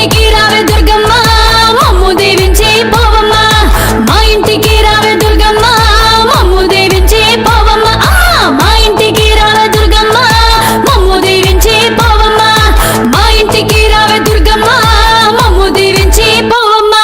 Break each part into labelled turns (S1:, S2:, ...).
S1: ఇంటికి రావే దుర్గమ్మ మమ్ము దీవించి పోవమ్మ మా ఇంటికి రావే దుర్గమ్మ మమ్ము దీవించి పోవమ్మ మా ఇంటికి రావే దుర్గమ్మ మమ్ము దీవించి పోవమ్మ మా ఇంటికి రావే దుర్గమ్మ మమ్ము దీవించి పోవమ్మ.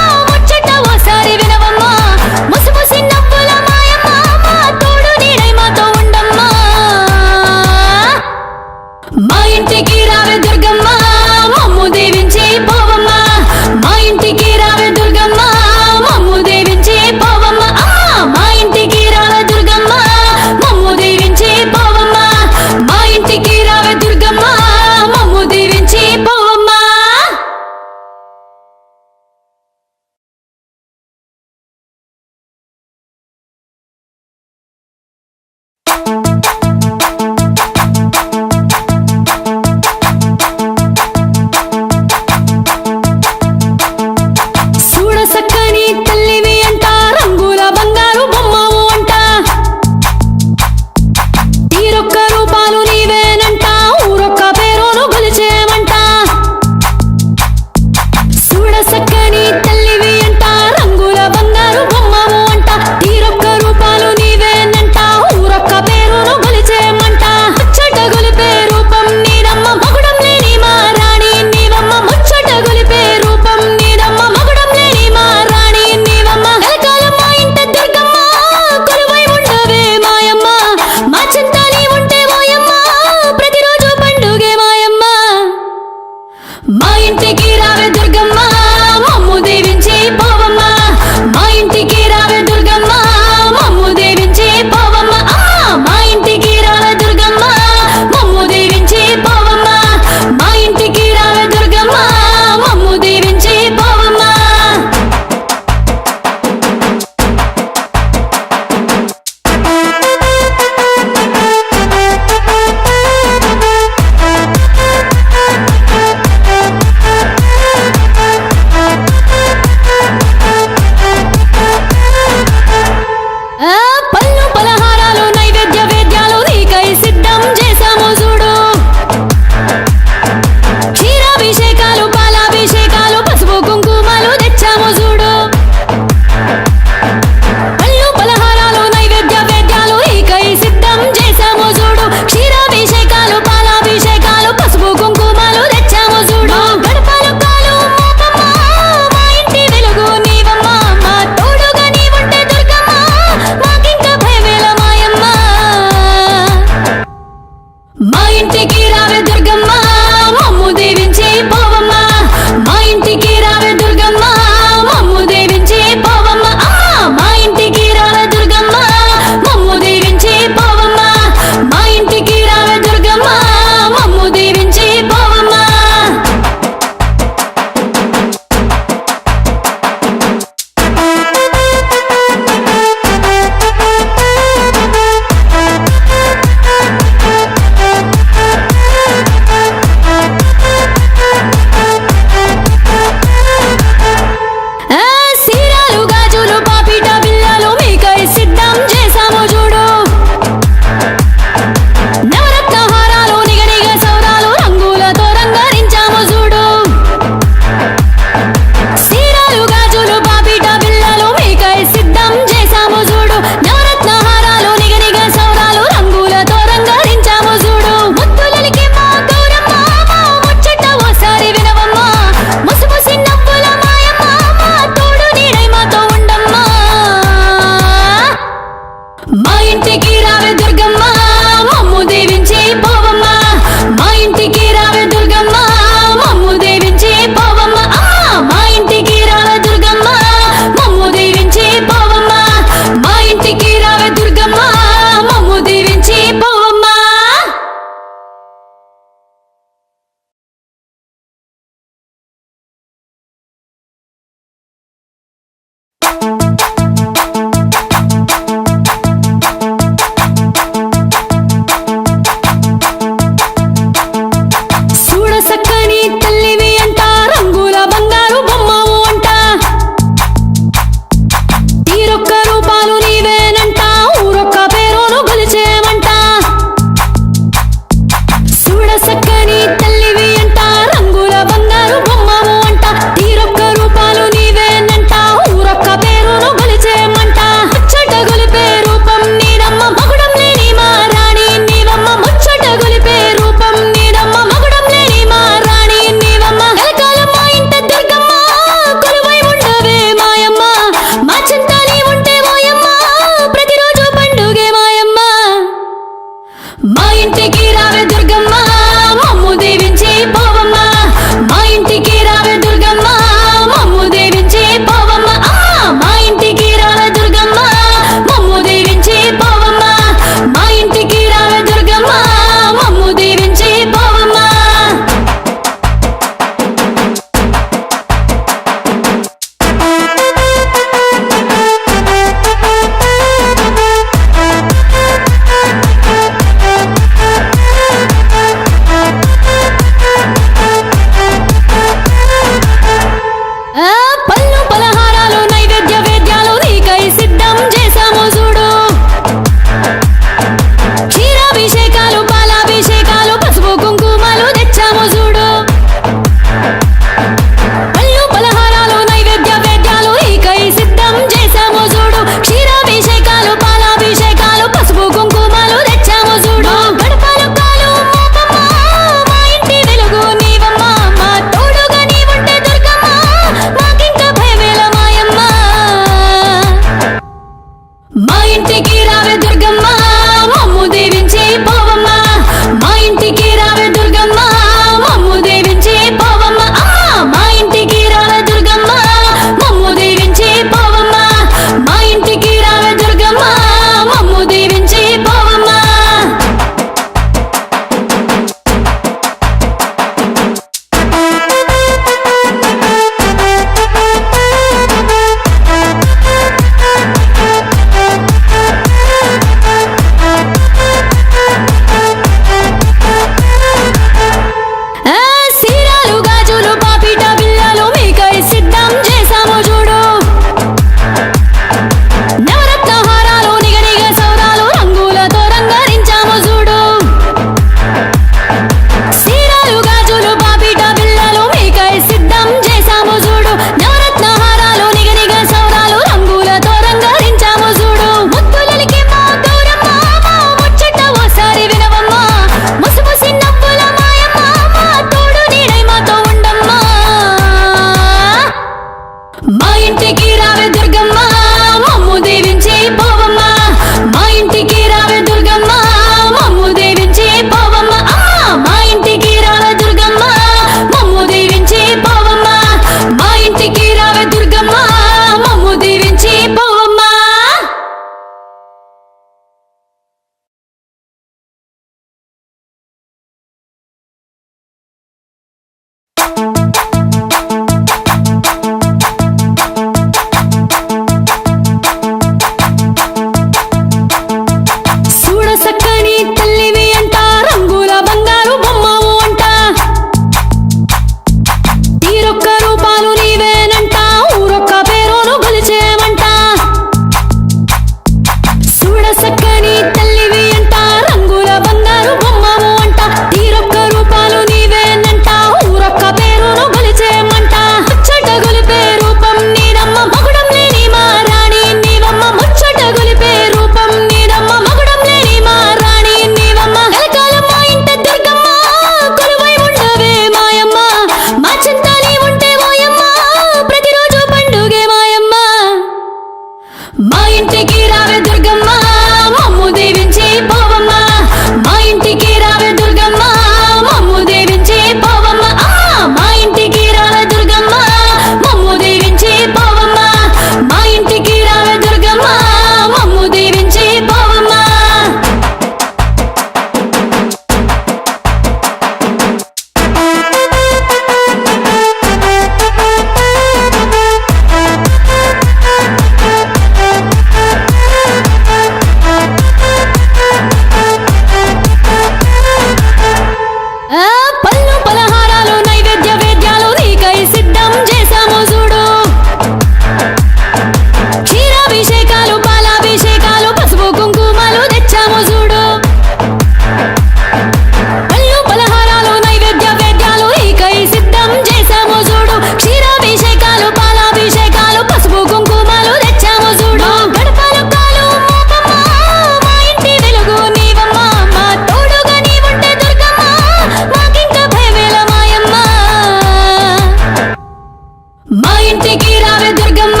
S1: ఇంటికి రావే దుర్గమ్మ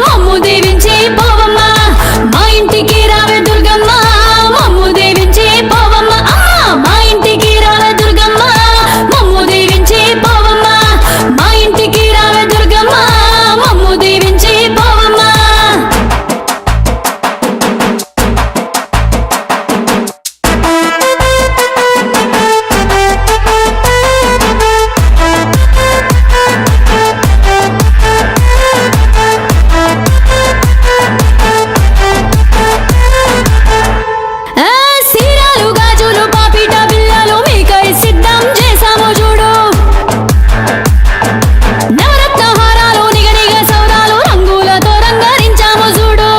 S1: మమ్ము దీవించి పోవమ్మ మా ఇంటికి రావే దుర్గమ్మ మమ్ము దీవించి పోవమ్మ మా ఇంటికి రావే దుర్గమ్మ మమ్ము దీవించి పోవమ్మ మా ఇంటికి రావే దుర్గమ్మ మమ్ము దీవించి పోవమ్మ సీరాలు గాజులు పాపిట బిళ్ళలు మీకై సిద్ధం చేసాము చూడు నవరత్న హారాలు నిగనిగ సౌరాలు రంగులతో రంగరించాము చూడు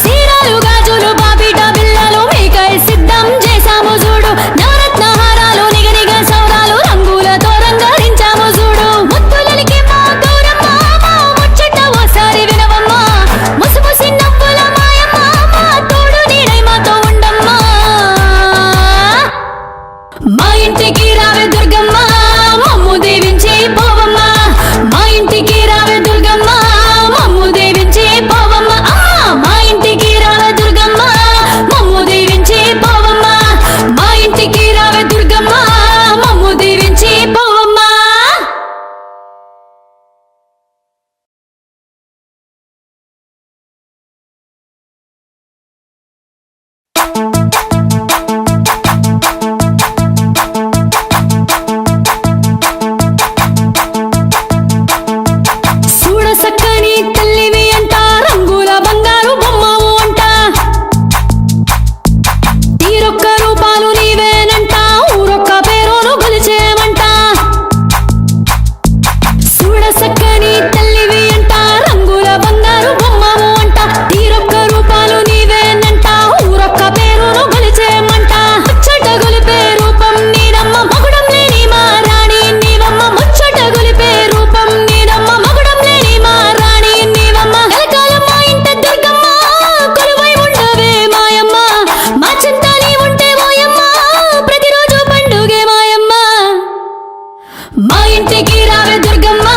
S1: సీరాలు గాజులు పాపిట బిళ్ళలు మీకై సిద్ధం చేసాము చూడు నవరత్న హారాలు నిగనిగ సౌరాలు రంగులతో రంగరించాము చూడు ముత్తులనికి మా గౌరమ్మ మా ముచ్చట ఓసారి వినవమ్మ ముసిముసి నవ్వుల మాయమ్మ మా తోడు నీడై మాతో ఉండమ్మా మా ఇంటికి రావే దుర్గమ్మ మమ్ము దీవించి పోవమ్మ మా ఇంటికి రావే దుర్గమ్మ మమ్ము దీవించి పోవమ్మ మా ఇంటికి రావే దుర్గమ్మ మమ్ము దీవించి పోవమ్మ మా ఇంటికి రావే దుర్గమ్మ మమ్ము దీవించి పోవమ్మ చూడ సక్కని తల్లివి అంట రంగుల బంగారు బొమ్మవు అంట తీరొక్క రూపాలు నీవేనంట ఊరొక్క పేరును గొలిచేమంట చూడ సక్కని తల్లివి అంట రంగుల బంగారు బొమ్మవు అంట తీరొక్క రూపాలు నీవేనంట ఊరొక్క పేరును గొలిచేమంట ముచ్చట గొలిపే రూపం నీదమ్మ మగుడం లేని మా రాణి నీవమ్మ ముచ్చట గొలిపే రూపం నీదమ్మ మగుడం లేని మా రాణి నీవమ్మ కలకాలం మా ఇంట దుర్గమ్మ కొలువై ఉండవే మాయమ్మ మా చింతాలి ఉంటే మాయమ్మ ప్రతిరోజు పండుగే మాయమ్మ మా ఇంటికి రావే దుర్గమ్మ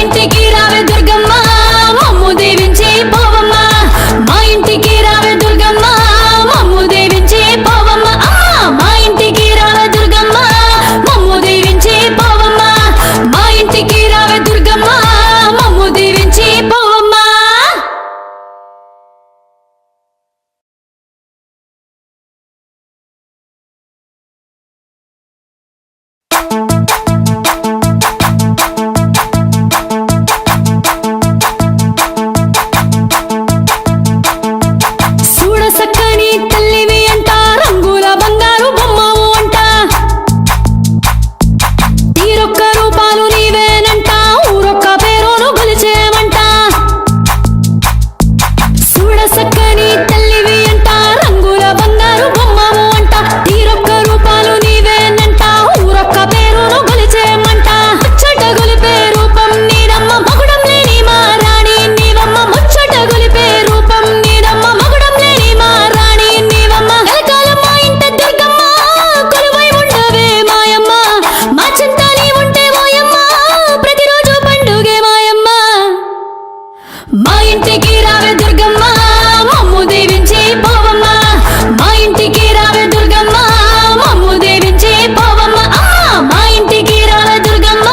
S1: ఇంటికి రావే దుర్గమ్మ మమ్ము దీవించి పోవమ్మ మా ఇంటికి రావే దుర్గమ్మ మమ్ము దీవించి పోవమ్మ మా ఇంటికి రావే దుర్గమ్మ మమ్ము దీవించి పోవమ్మ మా ఇంటికి రావే దుర్గమ్మ మమ్ము దీవించి పోవమ్మ. సక్కని తల్లివి అంట రంగుల బంగారు బొమ్మవు అంట తీరొక్క రూపాలు నీవేనంట ఊరొక్క పేరును గొలిచేవంట చూడ సక్కని తల్లివి అంట రంగుల బంగారు బొమ్మవు అంట తీరొక్క రూపాలు నీవేనంట ఊరొక్క పేరును గొలిచేమంట ముచ్చట గొలిపే రూపం నీదమ్మ మగుడం లేని మా రాణి నీవమ్మ ముచ్చట గొలిపే రూపం నీదమ్మ మగుడం లేని మా రాణి నీవమ్మ కలకాలం మా ఇంట దుర్గమ్మ కొలువై ఉండవే మాయమ్మ మా చింతని ఉంటే ఓయమ్మ ప్రతిరోజు పండుగే మాయమ్మ మా ఇంటికి రావే దుర్గమ్మ మమ్ము దీవించి పోవమ్మ మా ఇంటికి రావే దుర్గమ్మ మమ్ము దీవించి పోవమ్మ మా ఇంటికి రావే దుర్గమ్మ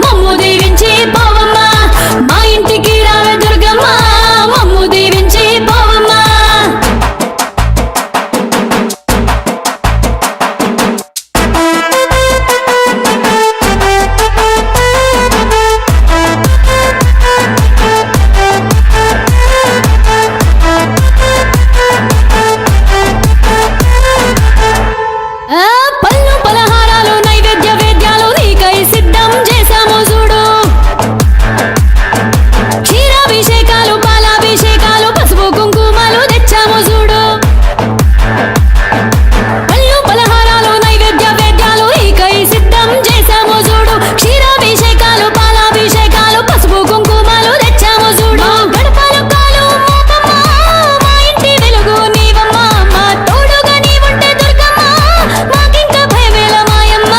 S1: మమ్ము దీవించి పోవమ్మ మా ఇంటికి రావే దుర్గమ్మ మమ్ము దీవించి పోవమ్మ. పళ్ళు పలహారాలు నైవేద్య వేద్యాలు నీకై సిద్ధం చేశాము చూడు క్షీరాభిషేకాలు పాలాభిషేకాలు పసుపు కుంకుమలు తెచ్చాము చూడు పళ్ళు పలహారాలు నైవేద్య వేద్యాలు నీకై సిద్ధం చేశాము చూడు క్షీరాభిషేకాలు పాలాభిషేకాలు పసుపు కుంకుమలు తెచ్చాము చూడు గడపలు కాలు మోపమ్మ మా ఇంటి వెలుగు నీవమ్మ మా తోడుగా నీవుంటే దుర్గమ్మ మాకింక భయమేల మాయమ్మ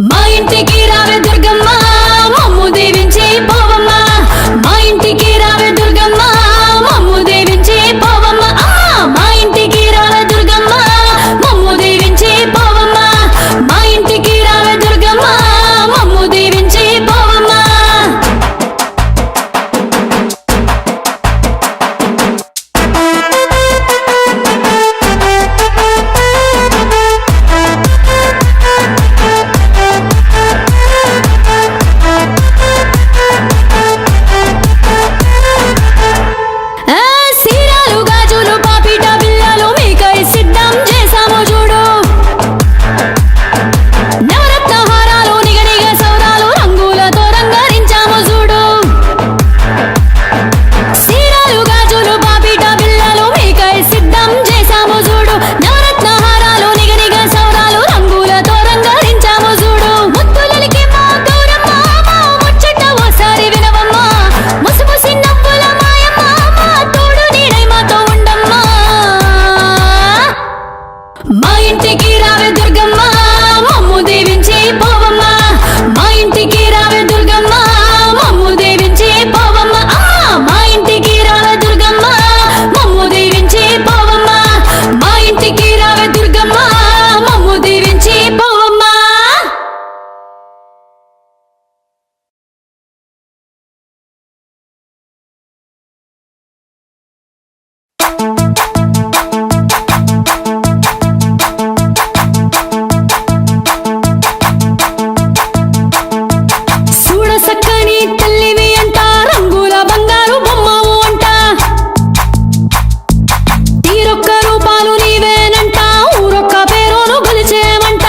S1: మా ఇంటికి రావే దుర్గమ్మ మమ్ము దీవించి పోవమ్మ మా ఇంటికి రావే దుర్గమ్మ మమ్ము దీవించి పోవమ్మ మా ఇంటికి రావే దుర్గమ్మ మమ్ము దీవించి పోవమ్మ మా ఇంటికి రావే దుర్గమ్మ మమ్ము దీవించి పోవమ్మ. సీరాలు గాజులు పాపిట బిళ్ళలు మీకై సిద్ధం చేశాము చూడు నవరత్న హారాలు నిగనిగ సౌరాలు రంగులతో రంగరించాము చూడు సీరాలు గాజులు పాపిట బిళ్ళలు మీకై సిద్ధం చేశాము చూడు నవరత్న హారాలు నిగనిగ సౌరాలు రంగులతో రంగరించాము చూడు ముత్తులకి మా గౌరమ్మ మా ముచ్చట ఓసారి వినవమ్మ ముసిముసి నవ్వుల మాయమ్మ మా తోడు నీడై మాతో ఉండమ్మా మా ఇంటికి రావే దుర్గమ్మ మమ్ము దీవించి పోవమ్మ మా ఇంటికి రావే దుర్గమ్మ మమ్ము దీవించి పోవమ్మ మా ఇంటికి రావే దుర్గమ్మ మమ్ము దీవించి పోవమ్మ మా ఇంటికి రావే దుర్గమ్మ మమ్ము దీవించి పోవమ్మ. చూడ సక్కని తల్లివి అంట రంగుల బంగారు బొమ్మవు అంట తీరొక్క రూపాలు నీవేనంట ఊరొక్క పేరును గొలిచేవంట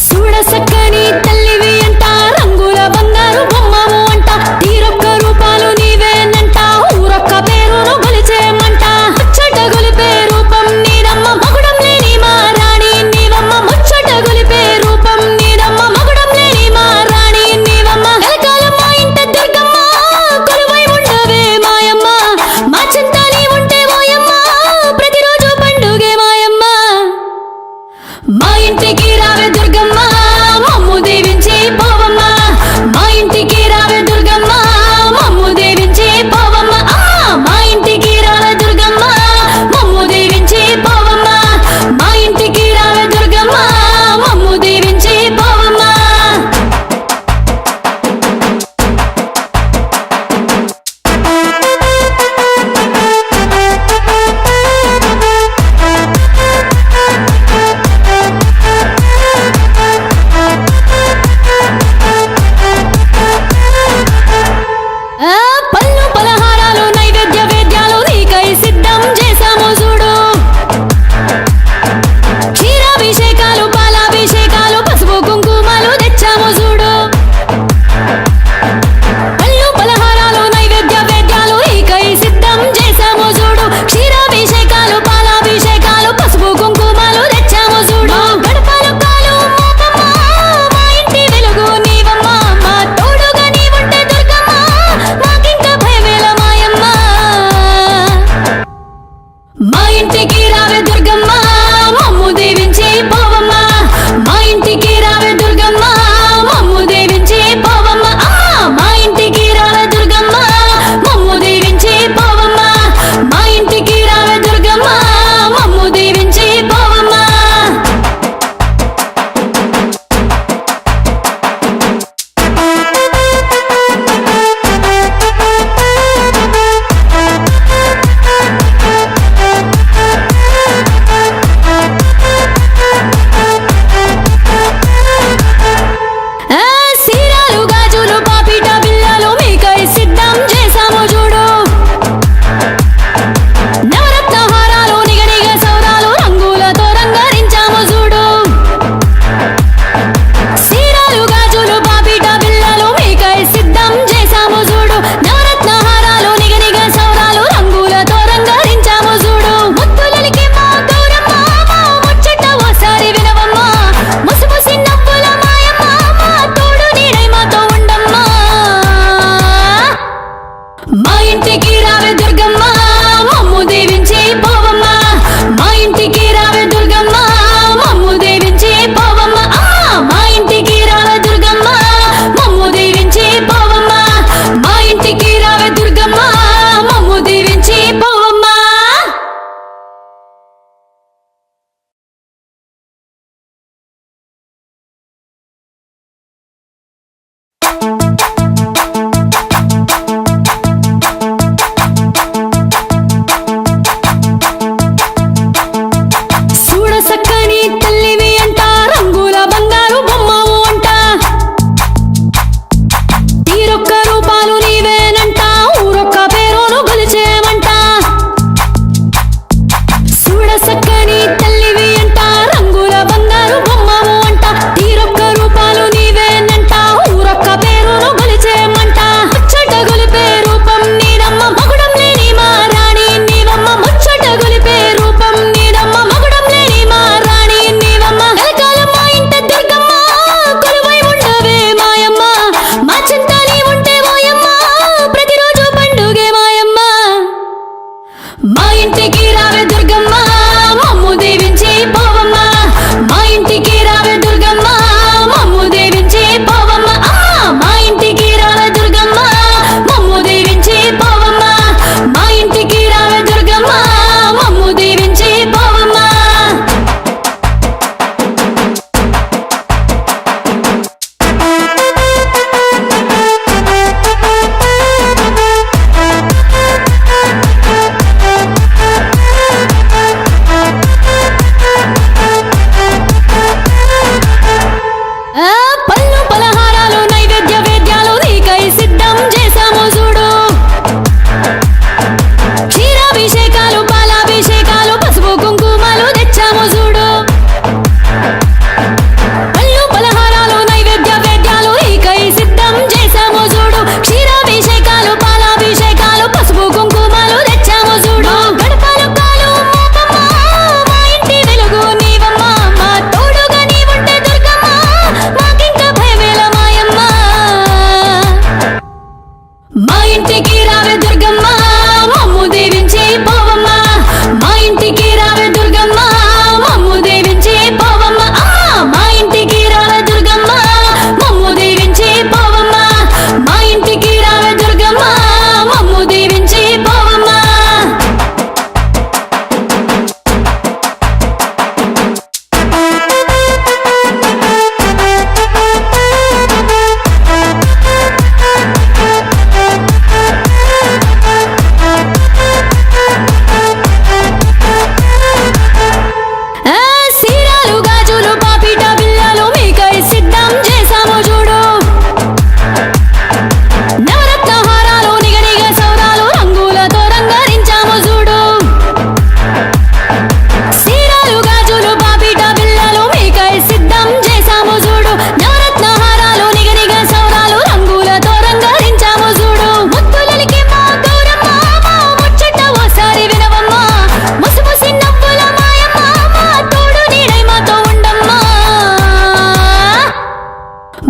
S1: చూడ సక్కని తల్లివి అంట రంగుల బంగారు బొమ్మవు అంట తీరొక్క రూపాలు నీవేనంట ఊరొక్క పేరును గొలిచేమంట ముచ్చట గొలిపే రూపం నీదమ్మ మగుడం లేని మా రాణి నీవమ్మ ముచ్చట గొలిపే రూపం నీదమ్మ మగుడం లేని మా రాణి నీవమ్మ కలకాలం మా ఇంట దుర్గమ్మ కొలువై ఉండవే మాయమ్మ మా చింతని ఉంటే ఓయమ్మ ప్రతిరోజు పండుగే మాయమ్మ మా ఇంటికి రావే దుర్గమ్మ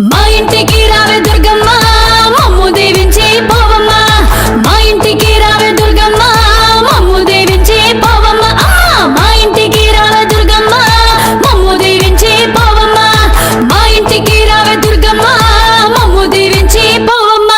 S1: మా ఇంటికి రావే దుర్గమ్మ మమ్ము దీవించి పోవమ్మ మా ఇంటికి రావే దుర్గమ్మ మమ్ము దీవించి పోవమ్మ మా ఇంటికి రావే దుర్గమ్మ మమ్ము దీవించి పోవమ్మ మా ఇంటికి రావే దుర్గమ్మ మమ్ము దీవించి పోవమ్మ.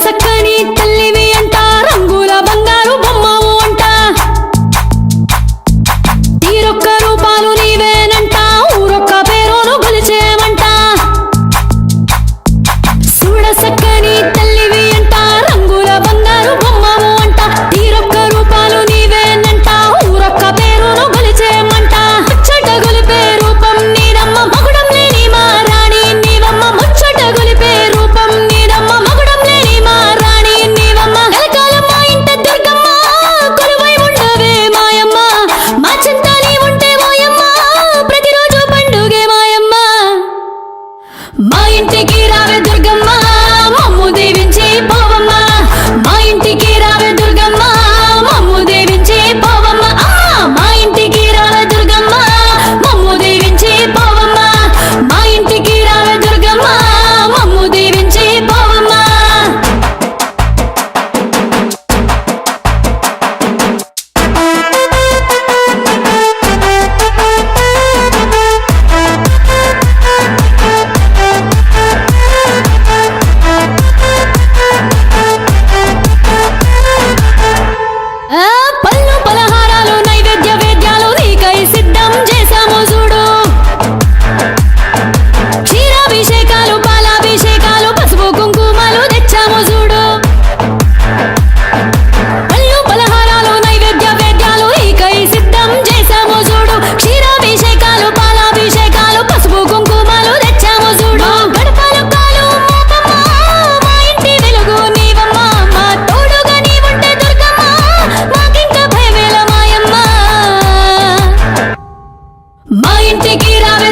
S1: సక్కని తల్లివి అంట రంగుల బంగారు బొమ్మవు అంట తీరొక్క రూపాలు నీవేనంట ఊరొక్క పేరును గొలిచేమంట చూడ సక్కని తల్లివి అంట రంగుల బంగారు బొమ్మవు అంట తీరొక్క రూపాలు నీవేనంట ఊరొక్క పేరును గొలిచేమంట ముచ్చట గొలిపే రూపం నీదమ్మ మగుడం లేని మా రాణి నీవమ్మ ముచ్చట గొలిపే రూపం నీదమ్మ మగుడం లేని మా రాణి నీవమ్మ కలకాలం మా ఇంట దుర్గమ్మ కొలువై ఉండవే మాయమ్మ మా చింత నీ ఉంటే ఓయమ్మ ప్రతిరోజు పండుగే మాయమ్మ మా ఇంటికి రావే దుర్గమ్మ మమ్ము దీవించి పోవమ్మ మా ఇంటికి రావే దుర్గమ్మ మమ్ము దీవించి పోవమ్మ మా ఇంటికి రావే దుర్గమ్మ మమ్ము దీవించి పోవమ్మ మా ఇంటికి రావే దుర్గమ్మ మమ్ము దీవించి పోవమ్మ. పళ్ళు పలహారాలు నైవేద్య వేద్యాలు నీకై సిద్ధం చేశాము చూడు క్షీరాభిషేకాలు పాలాభిషేకాలు పసుపు కుంకుమలు తెచ్చాము చూడు పళ్ళు పలహారాలు నైవేద్య వేద్యాలు నీకై సిద్ధం చేశాము చూడు క్షీరాభిషేకాలు పాలాభిషేకాలు పసుపు కుంకుమలు తెచ్చాము చూడు గడపలు కాలు మోపమ్మ మా ఇంటి వెలుగు నీవమ్మ మా తోడుగా నీవుంటే దుర్గమ్మ మాకింక భయమేల మాయమ్మ మా ఇంటికి రావే